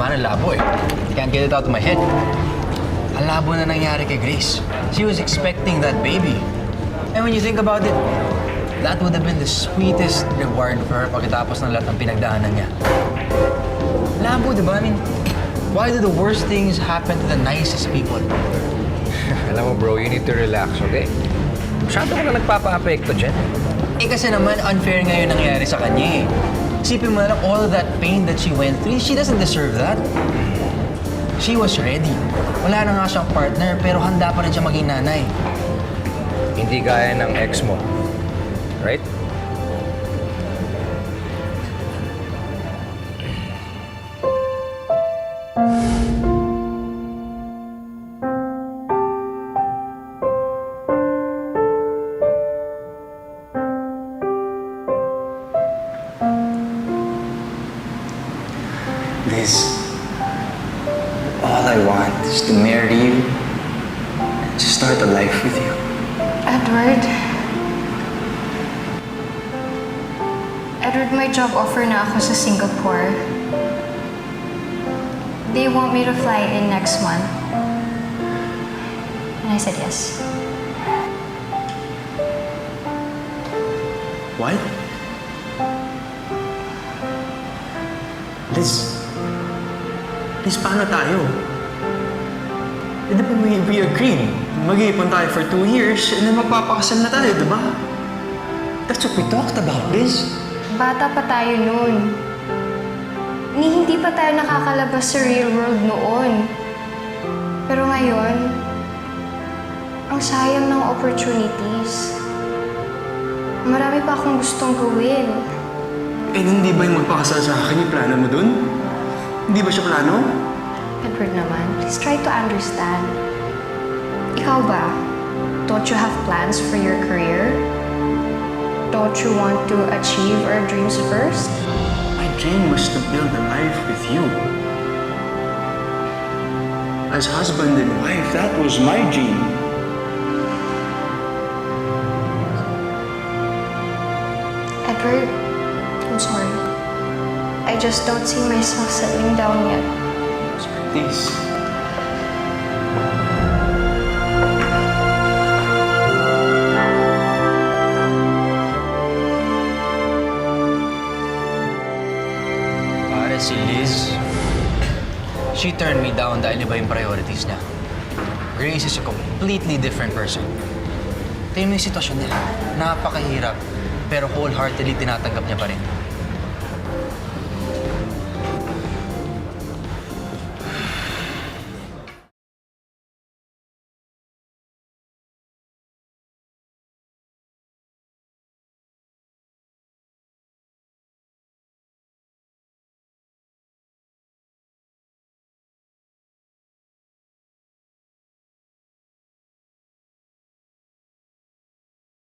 nga ng labo eh. Can't get it out of my head. Ang labo na nangyari kay Grace. She was expecting that baby. And when you think about it, that would have been the sweetest reward for her pagkatapos ng lahat ng pinagdaanan niya. Labo, di ba? I mean, why do the worst things happen to the nicest people? Alam mo bro, you need to relax, okay? Masyado ka na nagpapa-apekto dyan. Eh kasi naman, unfair ngayon nangyari sa kanya eh. Isipin mo na lang all of that pain that she went through. She doesn't deserve that. She was ready. Wala na nga siyang partner, pero handa pa rin siya maging nanay. Hindi gaya ng ex mo. Right? Liz, all I want is to marry you and to start a life with you. Edward? Edward, may job offer na ako sa Singapore. They want me to fly in next month. And I said yes. What? Liz, paano tayo? Eh, di ba we agreed? Mag-iipon tayo for 2 years and then magpapakasal na tayo, di ba? That's what we talked about, Liz. Bata pa tayo noon. Hindi pa tayo nakakalabas sa real world noon. Pero ngayon, ang sayang ng opportunities. Marami pa akong gustong gawin. Eh, hindi ba yung magpakasal sa akin yung plano mo dun? Hindi ba siya plano? Edward naman, please try to understand. Ikaw ba? Don't you have plans for your career? Don't you want to achieve our dreams first? My dream was to build a life with you. As husband and wife, that was my dream. Edward, I'm sorry. I just don't see myself settling down yet. Please. Para si Liz, she turned me down dahil iba yung priorities niya. Grace is a completely different person. Tingnan mo yung sitwasyon nila. Napakahirap, pero wholeheartedly tinatanggap niya pa rin.